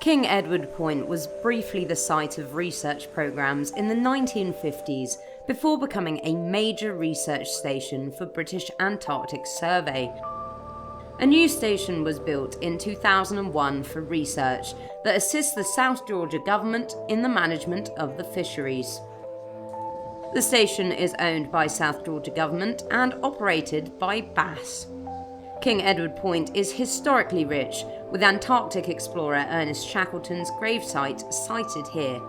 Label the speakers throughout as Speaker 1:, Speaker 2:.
Speaker 1: King Edward Point was briefly the site of research programs in the 1950s before becoming a major research station for British Antarctic Survey. A new station was built in 2001 for research that assists the South Georgia government in the management of the fisheries. The station is owned by South Georgia government and operated by BASS. King Edward Point is historically rich, with Antarctic explorer Ernest Shackleton's gravesite sited here.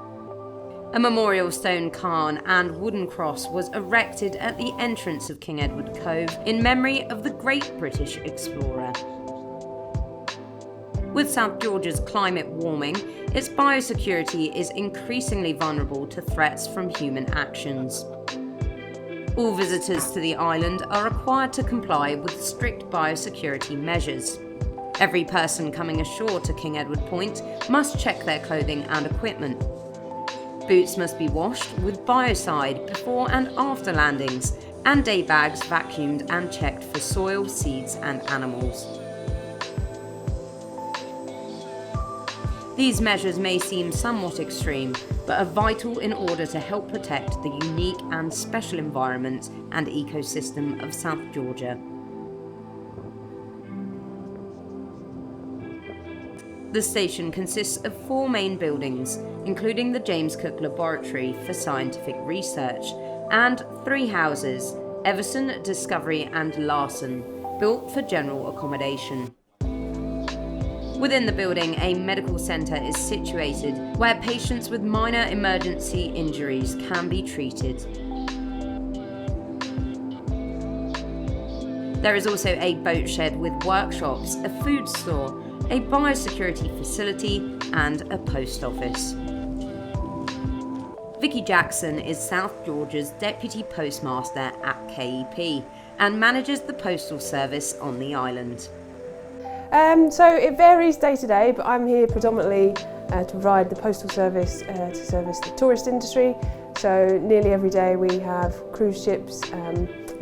Speaker 1: A memorial stone cairn and wooden cross was erected at the entrance of King Edward Cove in memory of the great British explorer. With South Georgia's climate warming, its biosecurity is increasingly vulnerable to threats from human actions. All visitors to the island are required to comply with strict biosecurity measures. Every person coming ashore to King Edward Point must check their clothing and equipment. Boots must be washed with biocide before and after landings, and day bags vacuumed and checked for soil, seeds and animals. These measures may seem somewhat extreme, but are vital in order to help protect the unique and special environment and ecosystem of South Georgia. The station consists of 4 main buildings, including the James Cook Laboratory for Scientific Research, and 3 houses, Everson, Discovery and Larson, built for general accommodation. Within the building, a medical centre is situated where patients with minor emergency injuries can be treated. There is also a boat shed with workshops, a food store, a biosecurity facility and a post office. Vicky Jackson is South Georgia's Deputy Postmaster at KEP and manages the postal service on the island.
Speaker 2: So it varies day to day, but I'm here predominantly to provide the postal service to service the tourist industry. So nearly every day we have cruise ships,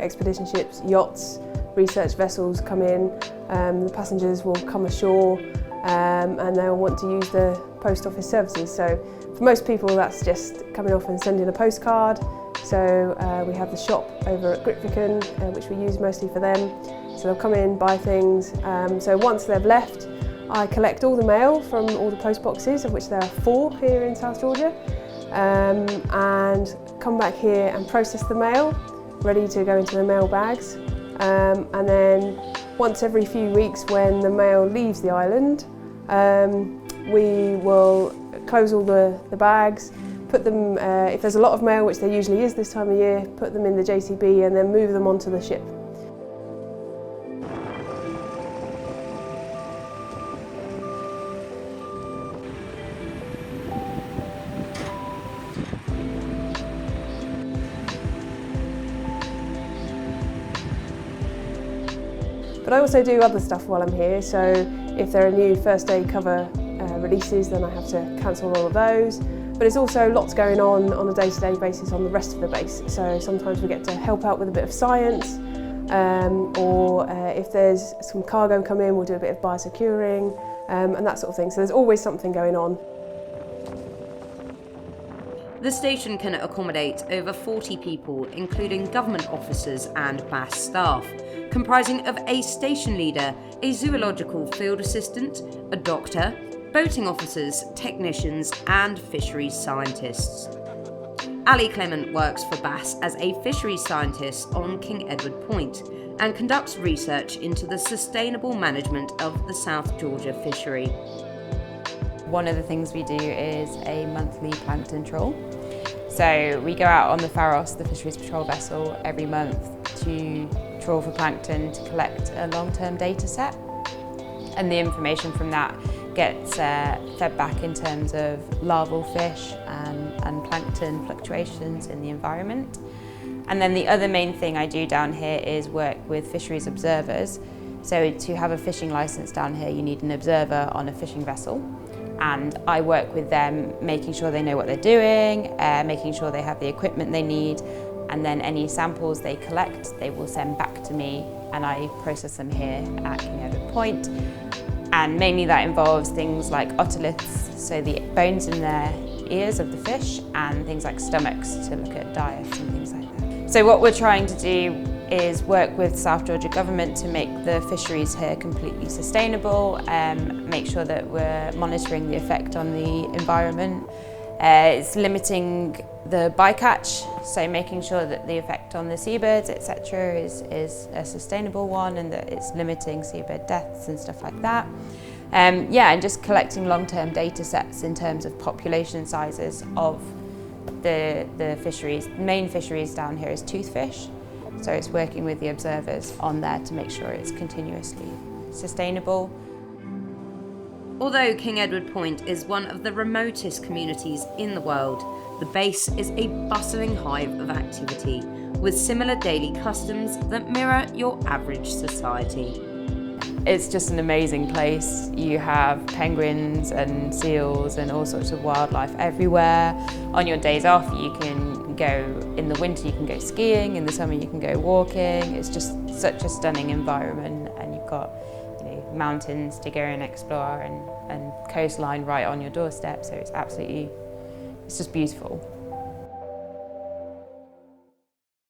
Speaker 2: expedition ships, yachts, research vessels come in. The passengers will come ashore and they'll want to use the post office services. So for most people that's just coming off and sending a postcard. So we have the shop over at Grytviken, which we use mostly for them. So they'll come in, buy things. So once they've left, I collect all the mail from all the post boxes, of which there are 4 here in South Georgia, and come back here and process the mail, ready to go into the mail bags. And then once every few weeks when the mail leaves the island, we will close all the bags, put them, if there's a lot of mail, which there usually is this time of year, put them in the JCB and then move them onto the ship. But I also do other stuff while I'm here, so if there are new first aid cover releases, then I have to cancel all of those. But there's also lots going on a day-to-day basis on the rest of the base. So sometimes we get to help out with a bit of science, or if there's some cargo come in, we'll do a bit of biosecuring and that sort of thing. So there's always something going on.
Speaker 1: The station can accommodate over 40 people, including government officers and BASS staff, comprising of a station leader, a zoological field assistant, a doctor, boating officers, technicians and fisheries scientists. Ali Clement works for BASS as a fisheries scientist on King Edward Point and conducts research into the sustainable management of the South Georgia fishery.
Speaker 3: One of the things we do is a monthly plankton trawl. So we go out on the Pharos, the fisheries patrol vessel, every month to trawl for plankton to collect a long-term data set. And the information from that gets fed back in terms of larval fish and plankton fluctuations in the environment. And then the other main thing I do down here is work with fisheries observers. So to have a fishing license down here, you need an observer on a fishing vessel. And I work with them, making sure they know what they're doing, making sure they have the equipment they need, and then any samples they collect, they will send back to me and I process them here at King Edward Point. And mainly that involves things like otoliths, so the bones in their ears of the fish, and things like stomachs to look at diets and things like that. So what we're trying to do is work with South Georgia government to make the fisheries here completely sustainable, make sure that we're monitoring the effect on the environment. It's limiting the bycatch, so making sure that the effect on the seabirds, etc., is a sustainable one, and that it's limiting seabird deaths and stuff like that. And just collecting long-term data sets in terms of population sizes of the fisheries. The main fisheries down here is toothfish, so it's working with the observers on there to make sure it's continuously sustainable.
Speaker 1: Although King Edward Point is one of the remotest communities in the world, the base is a bustling hive of activity, with similar daily customs that mirror your average society.
Speaker 3: It's just an amazing place. You have penguins and seals and all sorts of wildlife everywhere. On your days off, you can go, in the winter you can go skiing, in the summer you can go walking. It's just such a stunning environment, and you've got mountains to go and explore, and coastline right on your doorstep, so it's just beautiful.